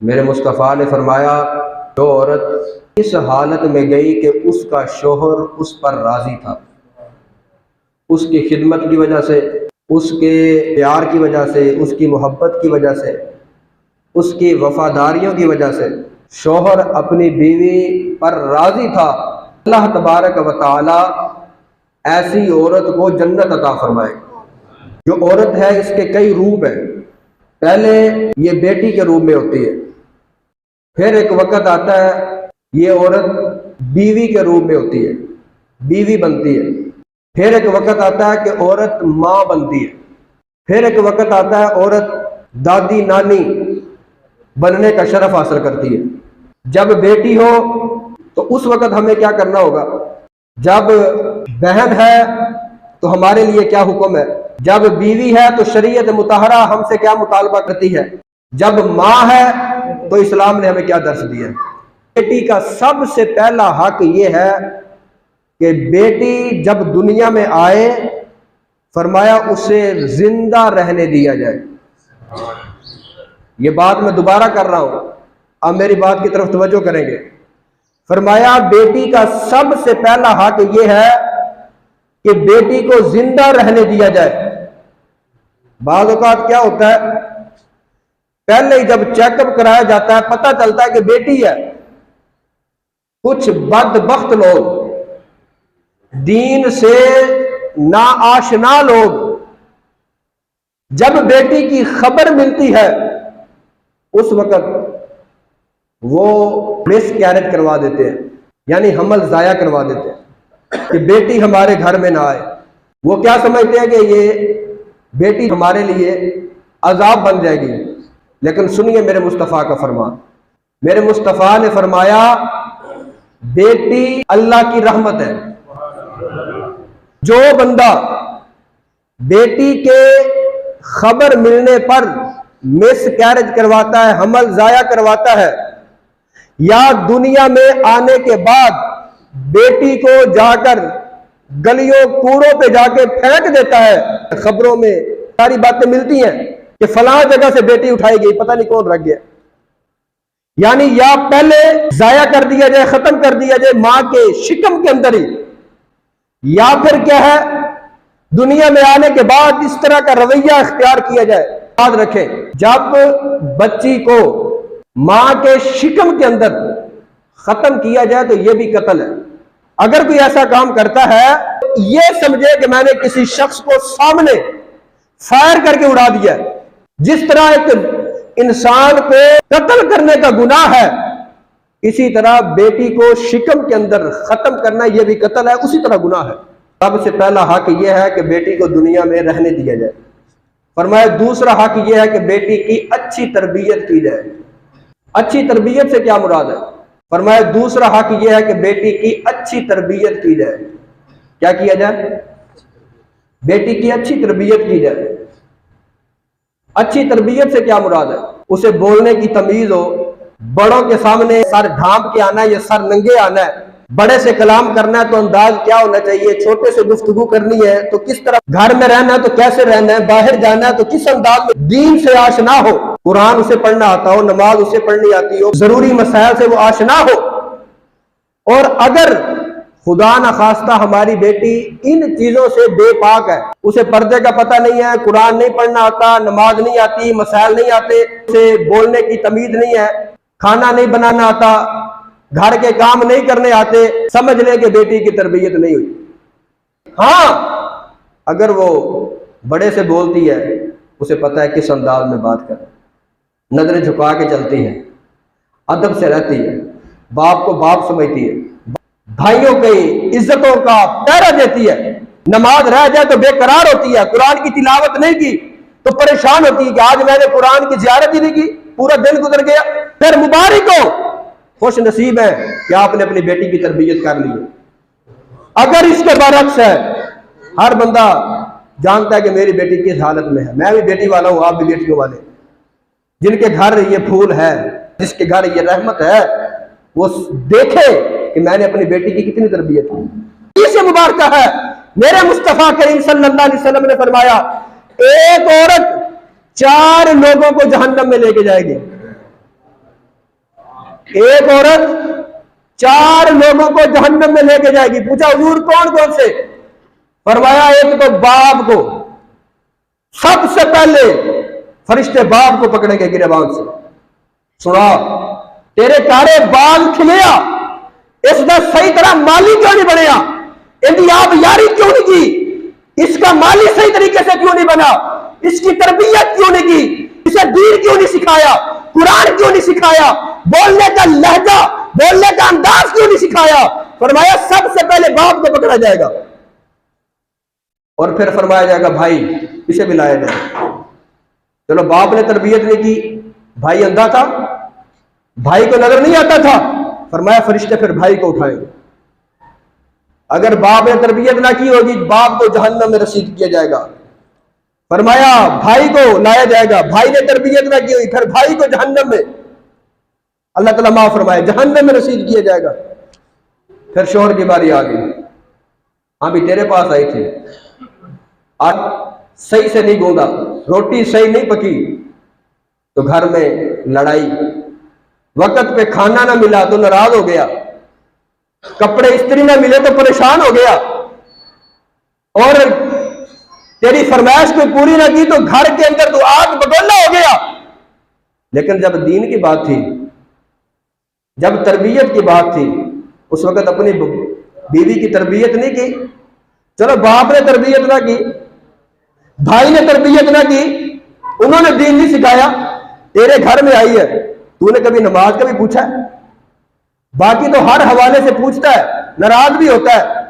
میرے مصطفیٰ نے فرمایا جو عورت اس حالت میں گئی کہ اس کا شوہر اس پر راضی تھا، اس کی خدمت کی وجہ سے، اس کے پیار کی وجہ سے، اس کی محبت کی وجہ سے، اس کی وفاداریوں کی وجہ سے شوہر اپنی بیوی پر راضی تھا، اللہ تبارک و تعالی ایسی عورت کو جنت عطا فرمائے۔ جو عورت ہے اس کے کئی روپ ہیں۔ پہلے یہ بیٹی کے روپ میں ہوتی ہے، پھر ایک وقت آتا ہے یہ عورت بیوی کے روپ میں ہوتی ہے، بیوی بنتی ہے، پھر ایک وقت آتا ہے کہ عورت ماں بنتی ہے، پھر ایک وقت آتا ہے عورت دادی نانی بننے کا شرف حاصل کرتی ہے۔ جب بیٹی ہو تو اس وقت ہمیں کیا کرنا ہوگا؟ جب بہن ہے تو ہمارے لیے کیا حکم ہے؟ جب بیوی ہے تو شریعت مطہرہ ہم سے کیا مطالبہ کرتی ہے؟ جب ماں ہے تو اسلام نے ہمیں کیا درس دیا ہے؟ بیٹی کا سب سے پہلا حق یہ ہے کہ بیٹی جب دنیا میں آئے فرمایا اسے زندہ رہنے دیا جائے۔ یہ بات میں دوبارہ کر رہا ہوں، آپ میری بات کی طرف توجہ کریں گے۔ فرمایا بیٹی کا سب سے پہلا حق یہ ہے کہ بیٹی کو زندہ رہنے دیا جائے۔ بعض اوقات کیا ہوتا ہے، پہلے ہی جب چیک اپ کرایا جاتا ہے پتہ چلتا ہے کہ بیٹی ہے، کچھ بدبخت لوگ، دین سے ناآشنا لوگ جب بیٹی کی خبر ملتی ہے اس وقت وہ مس کیریج کروا دیتے ہیں، یعنی حمل ضائع کروا دیتے ہیں کہ بیٹی ہمارے گھر میں نہ آئے۔ وہ کیا سمجھتے ہیں کہ یہ بیٹی ہمارے لیے عذاب بن جائے گی، لیکن سنیے میرے مصطفیٰ کا فرمان۔ میرے مصطفیٰ نے فرمایا بیٹی اللہ کی رحمت ہے۔ جو بندہ بیٹی کے خبر ملنے پر مس کیریج کرواتا ہے، حمل ضائع کرواتا ہے، یا دنیا میں آنے کے بعد بیٹی کو جا کر گلیوں کوڑوں پہ جا کے پھینک دیتا ہے، خبروں میں ساری باتیں ملتی ہیں کہ فلاں جگہ سے بیٹی اٹھائی گئی، پتہ نہیں کون رکھ گیا، یعنی یا پہلے ضائع کر دیا جائے، ختم کر دیا جائے ماں کے شکم کے اندر ہی، یا پھر کیا ہے دنیا میں آنے کے بعد اس طرح کا رویہ اختیار کیا جائے۔ یاد رکھیں جب بچی کو ماں کے شکم کے اندر ختم کیا جائے تو یہ بھی قتل ہے۔ اگر کوئی ایسا کام کرتا ہے یہ سمجھے کہ میں نے کسی شخص کو سامنے فائر کر کے اڑا دیا ہے۔ جس طرح ایک انسان کو قتل کرنے کا گناہ ہے، اسی طرح بیٹی کو شکم کے اندر ختم کرنا یہ بھی قتل ہے، اسی طرح گناہ ہے۔ سب سے پہلا حق یہ ہے کہ بیٹی کو دنیا میں رہنے دیا جائے۔ فرمایا دوسرا حق یہ ہے کہ بیٹی کی اچھی تربیت کی جائے۔ اچھی تربیت سے کیا مراد ہے؟ فرمایا دوسرا حق یہ ہے کہ بیٹی کی اچھی تربیت کی جائے۔ کیا کیا جائے؟ بیٹی کی اچھی تربیت کی جائے۔ اچھی تربیت سے کیا مراد ہے؟ اسے بولنے کی تمیز ہو، بڑوں کے سامنے سر ڈھانپ کے آنا ہے یا سر ننگے آنا ہے، بڑے سے کلام کرنا ہے تو انداز کیا ہونا چاہیے، چھوٹے سے گفتگو کرنی ہے تو کس طرح، گھر میں رہنا ہے تو کیسے رہنا ہے، باہر جانا ہے تو کس انداز میں، دین سے آشنا ہو، قرآن اسے پڑھنا آتا ہو، نماز اسے پڑھنی آتی ہو، ضروری مسائل سے وہ آشنا ہو۔ اور اگر خدا نخواستہ ہماری بیٹی ان چیزوں سے بے پاک ہے، اسے پردے کا پتہ نہیں ہے، قرآن نہیں پڑھنا آتا، نماز نہیں آتی، مسائل نہیں آتے، اسے بولنے کی تمیز نہیں ہے، کھانا نہیں بنانا آتا، گھر کے کام نہیں کرنے آتے، سمجھ لے کہ بیٹی کی تربیت نہیں ہوئی۔ ہاں اگر وہ بڑے سے بولتی ہے، اسے پتہ ہے کس انداز میں بات کرے، نظریں جھکا کے چلتی ہے، ادب سے رہتی ہے، باپ کو باپ سمجھتی ہے، بھائیوں کی عزتوں کا پہرا دیتی ہے، نماز رہ جائے تو بے قرار ہوتی ہے، قرآن کی تلاوت نہیں کی تو پریشان ہوتی ہے کہ آج میں نے قرآن کی زیارت ہی نہیں کی، پورا دن گزر گیا۔ پھر مبارک ہو، خوش نصیب ہے کہ آپ نے اپنی بیٹی کی تربیت کر لی ہے۔ اگر اس کے برعکس ہے، ہر بندہ جانتا ہے کہ میری بیٹی کس حالت میں ہے، میں بھی بیٹی والا ہوں، آپ بھی بیٹیوں والے، جن کے گھر یہ پھول ہے، جس کے گھر یہ رحمت ہے، وہ دیکھے کہ میں نے اپنی بیٹی کی کتنی تربیت کی۔ اس سے مبارکہ ہے میرے مصطفیٰ کریم صلی اللہ علیہ وسلم نے فرمایا ایک عورت 4 لوگوں کو جہنم میں لے کے جائے گی۔ ایک عورت 4 لوگوں کو جہنم میں لے کے جائے گی. پوچھا حضور کون کون سے؟ فرمایا ایک تو باپ کو، سب سے پہلے فرشتے باپ کو پکڑیں گے گریبان سے. سنا تیرے کارے بال کھلیا، اس کا صحیح طرح مالی کیوں نہیں بنیا؟ ان کی آپ یاری کیوں نہیں کی؟ اس کا مالی صحیح طریقے سے کیوں نہیں بنا؟ اس کی تربیت کیوں نہیں کی؟ اسے دین کیوں نہیں سکھایا؟ قرآن کیوں نہیں سکھایا؟ بولنے کا لہجہ، بولنے کا انداز کیوں نہیں سکھایا؟ فرمایا سب سے پہلے باپ کو پکڑا جائے گا، اور پھر فرمایا جائے گا بھائی اسے بھی لایا جائے. چلو باپ نے تربیت نہیں کی، بھائی اندھا تھا، بھائی کو نظر نہیں آتا تھا. فرمایا فرشتے پھر بھائی کو اٹھائیں گے. اگر باپ نے تربیت نہ کی ہوگی باپ کو جہنم میں رسید کیا جائے گا. فرمایا بھائی کو لایا جائے گا، بھائی نے تربیت نہ کی ہوئی پھر بھائی کو جہنم میں، اللہ تعالیٰ معاف فرمائے، جہنم میں رسید کیا جائے گا. پھر شوہر کی باری آ گئی. ہاں بھی تیرے پاس آئی تھی، آج صحیح سے نہیں گوندا، روٹی صحیح نہیں پکی تو گھر میں لڑائی، وقت پہ کھانا نہ ملا تو ناراض ہو گیا، کپڑے استری نہ ملے تو پریشان ہو گیا، اور تیری فرمائش کو پوری نہ کی تو گھر کے اندر تو آگ بگولا ہو گیا. لیکن جب دین کی بات تھی، جب تربیت کی بات تھی، اس وقت اپنی بیوی کی تربیت نہیں کی. چلو باپ نے تربیت نہ کی، بھائی نے تربیت نہ کی، انہوں نے دین نہیں سکھایا، تیرے گھر میں آئی ہے، تو نے کبھی نماز کا بھی پوچھا ہے؟ باقی تو ہر حوالے سے پوچھتا ہے، ناراض بھی ہوتا ہے.